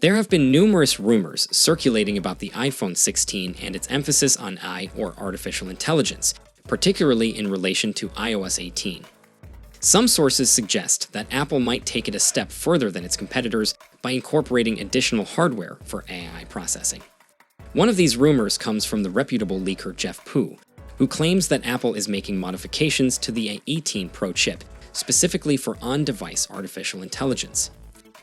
There have been numerous rumors circulating about the iPhone 16 and its emphasis on AI or artificial intelligence, particularly in relation to iOS 18. Some sources suggest that Apple might take it a step further than its competitors by incorporating additional hardware for AI processing. One of these rumors comes from the reputable leaker Jeff Pu, who claims that Apple is making modifications to the A18 Pro chip specifically for on-device artificial intelligence.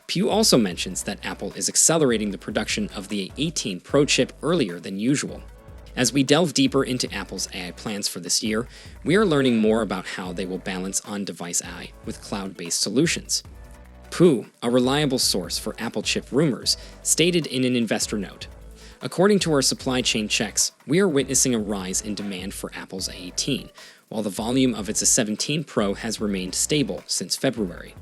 Pu also mentions that Apple is accelerating the production of the A18 Pro chip earlier than usual. As we delve deeper into Apple's AI plans for this year, we are learning more about how they will balance on-device AI with cloud-based solutions. Pu, a reliable source for Apple chip rumors, stated in an investor note, "According to our supply chain checks, we are witnessing a rise in demand for Apple's A18, while the volume of its A17 Pro has remained stable since February.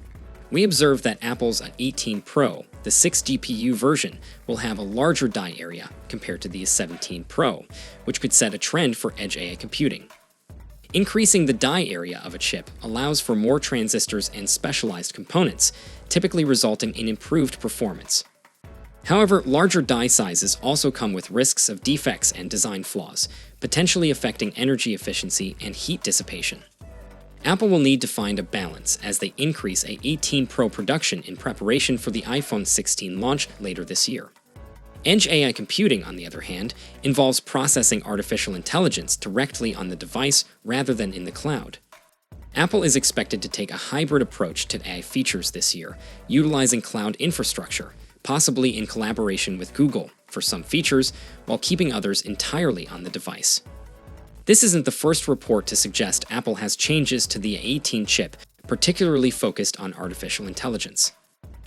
We observe that Apple's A18 Pro, the 6 GPU version, will have a larger die area compared to the A17 Pro, which could set a trend for edge AI computing. Increasing the die area of a chip allows for more transistors and specialized components, typically resulting in improved performance. However, larger die sizes also come with risks of defects and design flaws, potentially affecting energy efficiency and heat dissipation. Apple will need to find a balance as they increase A18 Pro production in preparation for the iPhone 16 launch later this year. Edge AI computing, on the other hand, involves processing artificial intelligence directly on the device rather than in the cloud. Apple is expected to take a hybrid approach to AI features this year, utilizing cloud infrastructure, possibly in collaboration with Google, for some features, while keeping others entirely on the device. This isn't the first report to suggest Apple has changes to the A18 chip, particularly focused on artificial intelligence.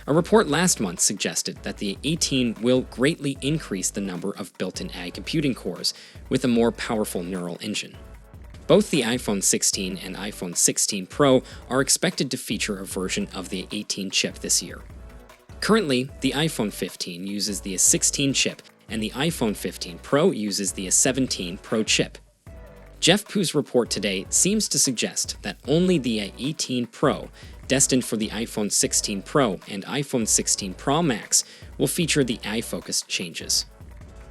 A report last month suggested that the A18 will greatly increase the number of built-in AI computing cores with a more powerful neural engine. Both the iPhone 16 and iPhone 16 Pro are expected to feature a version of the A18 chip this year. Currently, the iPhone 15 uses the A16 chip, and the iPhone 15 Pro uses the A17 Pro chip. Jeff Pu's report today seems to suggest that only the A18 Pro, destined for the iPhone 16 Pro and iPhone 16 Pro Max, will feature the AI-focused changes.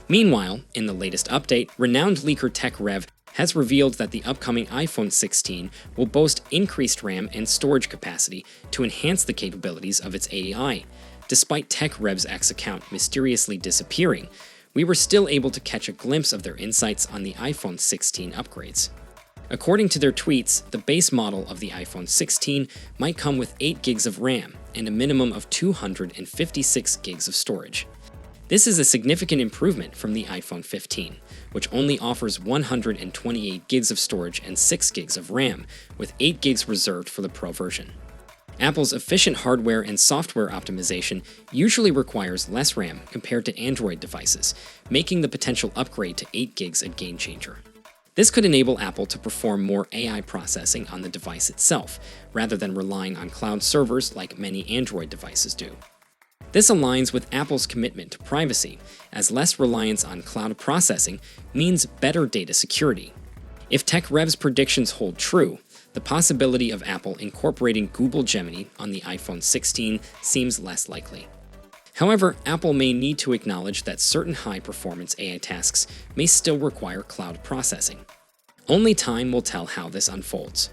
Meanwhile, in the latest update, renowned leaker TechRev has revealed that the upcoming iPhone 16 will boast increased RAM and storage capacity to enhance the capabilities of its AI. Despite TechRev's X account mysteriously disappearing, we were still able to catch a glimpse of their insights on the iPhone 16 upgrades. According to their tweets, the base model of the iPhone 16 might come with 8 gigs of RAM and a minimum of 256 gigs of storage. This is a significant improvement from the iPhone 15, which only offers 128 gigs of storage and 6 gigs of RAM, with 8 gigs reserved for the Pro version. Apple's efficient hardware and software optimization usually requires less RAM compared to Android devices, making the potential upgrade to 8 gigs a game changer. This could enable Apple to perform more AI processing on the device itself, rather than relying on cloud servers like many Android devices do. This aligns with Apple's commitment to privacy, as less reliance on cloud processing means better data security. If TechRev's predictions hold true, the possibility of Apple incorporating Google Gemini on the iPhone 16 seems less likely. However, Apple may need to acknowledge that certain high-performance AI tasks may still require cloud processing. Only time will tell how this unfolds.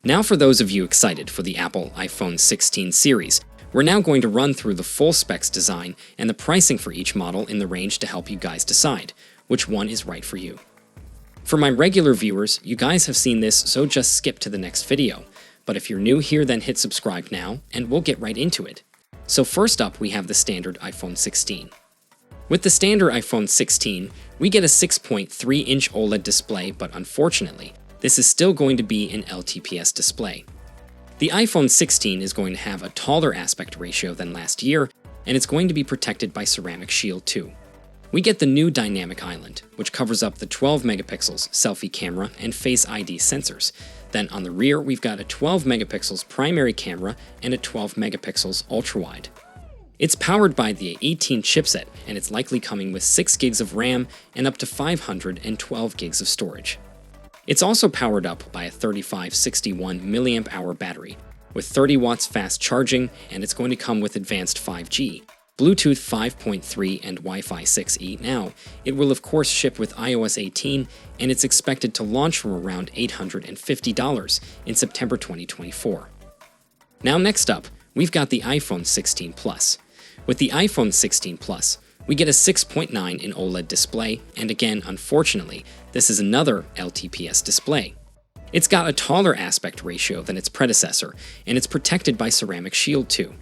Now for those of you excited for the Apple iPhone 16 series, we're now going to run through the full specs design and the pricing for each model in the range to help you guys decide which one is right for you. For my regular viewers, you guys have seen this, so just skip to the next video. But if you're new here, then hit subscribe now, and we'll get right into it. So first up, we have the standard iPhone 16. With the standard iPhone 16, we get a 6.3-inch OLED display, but unfortunately, this is still going to be an LTPS display. The iPhone 16 is going to have a taller aspect ratio than last year, and it's going to be protected by Ceramic Shield too. We get the new Dynamic Island, which covers up the 12 megapixels selfie camera and Face ID sensors. Then on the rear, we've got a 12 megapixels primary camera and a 12 megapixels ultra-wide. It's powered by the A18 chipset, and it's likely coming with 6 gigs of RAM and up to 512 gigs of storage. It's also powered up by a 3561 mAh battery, with 30 watts fast charging, and it's going to come with advanced 5G, Bluetooth 5.3 and Wi-Fi 6E. Now, it will of course ship with iOS 18, and it's expected to launch from around $850 in September 2024. Now next up, we've got the iPhone 16 Plus. With the iPhone 16 Plus, we get a 6.9 in OLED display, and again, unfortunately, this is another LTPS display. It's got a taller aspect ratio than its predecessor, and it's protected by Ceramic Shield too.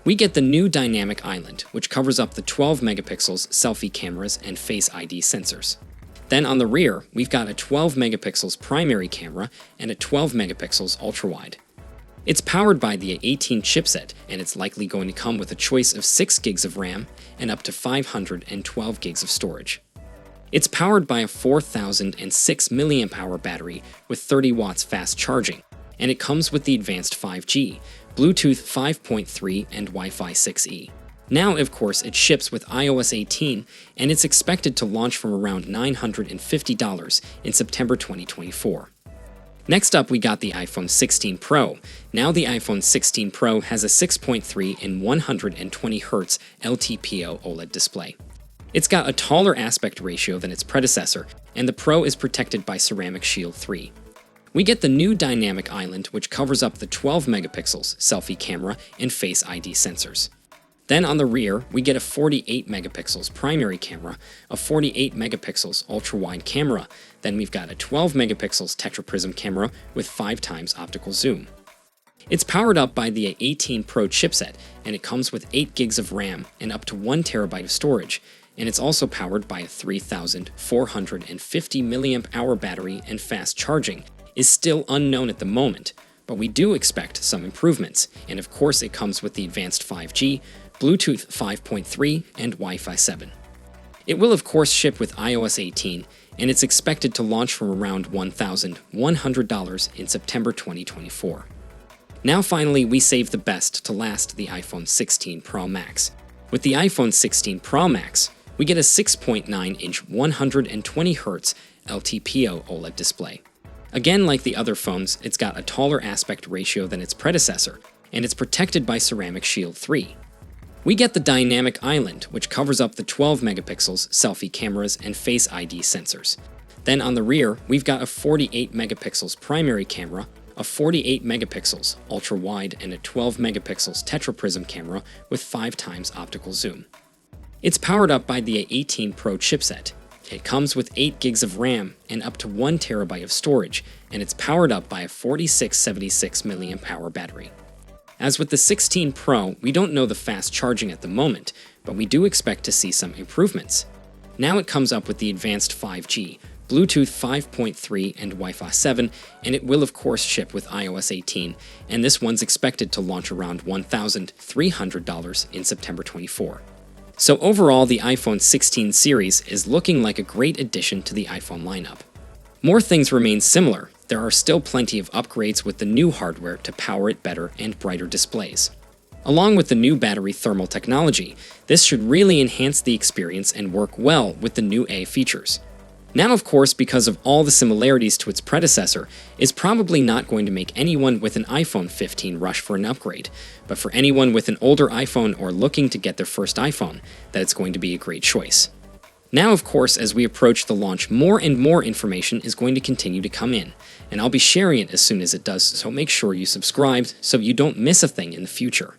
We get the new Dynamic Island, which covers up the 12 megapixels selfie cameras and Face ID sensors. Then on the rear, we've got a 12 megapixels primary camera and a 12 megapixels ultra-wide. It's powered by the A18 chipset, and it's likely going to come with a choice of 6 gigs of RAM and up to 512 gigs of storage. It's powered by a 4006 mAh battery with 30 watts fast charging, and it comes with the advanced 5G, Bluetooth 5.3 and Wi-Fi 6E. Now, of course, it ships with iOS 18, and it's expected to launch from around $950 in September 2024. Next up, we got the iPhone 16 Pro. Now the iPhone 16 Pro has a 6.3 in 120Hz LTPO OLED display. It's got a taller aspect ratio than its predecessor, and the Pro is protected by Ceramic Shield 3. We get the new Dynamic Island, which covers up the 12 megapixels selfie camera and Face ID sensors. Then on the rear, we get a 48 megapixels primary camera, a 48 megapixels ultra-wide camera, then we've got a 12 megapixels tetraprism camera with 5 times optical zoom. It's powered up by the A18 Pro chipset, and it comes with 8 gigs of RAM and up to 1 terabyte of storage, and it's also powered by a 3450 mAh battery, and fast charging is still unknown at the moment, but we do expect some improvements, and of course it comes with the advanced 5G, Bluetooth 5.3, and Wi-Fi 7. It will of course ship with iOS 18, and it's expected to launch from around $1,100 in September 2024. Now finally, we save the best to last, the iPhone 16 Pro Max. With the iPhone 16 Pro Max, we get a 6.9-inch 120Hz LTPO OLED display. Again, like the other phones, it's got a taller aspect ratio than its predecessor, and it's protected by Ceramic Shield 3. We get the Dynamic Island, which covers up the 12 megapixels selfie cameras and Face ID sensors. Then on the rear, we've got a 48 megapixels primary camera, a 48 megapixels ultra-wide, and a 12 megapixels tetraprism camera with 5 times optical zoom. It's powered up by the A18 Pro chipset. It comes with 8 gigs of RAM and up to 1 terabyte of storage, and it's powered up by a 4676 mAh battery. As with the 16 Pro, we don't know the fast charging at the moment, but we do expect to see some improvements. Now it comes up with the advanced 5G, Bluetooth 5.3 and Wi-Fi 7, and it will of course ship with iOS 18, and this one's expected to launch around $1,300 in September 24. So overall, the iPhone 16 series is looking like a great addition to the iPhone lineup. More things remain similar. There are still plenty of upgrades with the new hardware to power it better and brighter displays. Along with the new battery thermal technology, this should really enhance the experience and work well with the new A features. Now, of course, because of all the similarities to its predecessor, is probably not going to make anyone with an iPhone 15 rush for an upgrade, but for anyone with an older iPhone or looking to get their first iPhone, that it's going to be a great choice. Now, of course, as we approach the launch, more and more information is going to continue to come in, and I'll be sharing it as soon as it does, so make sure you subscribe so you don't miss a thing in the future.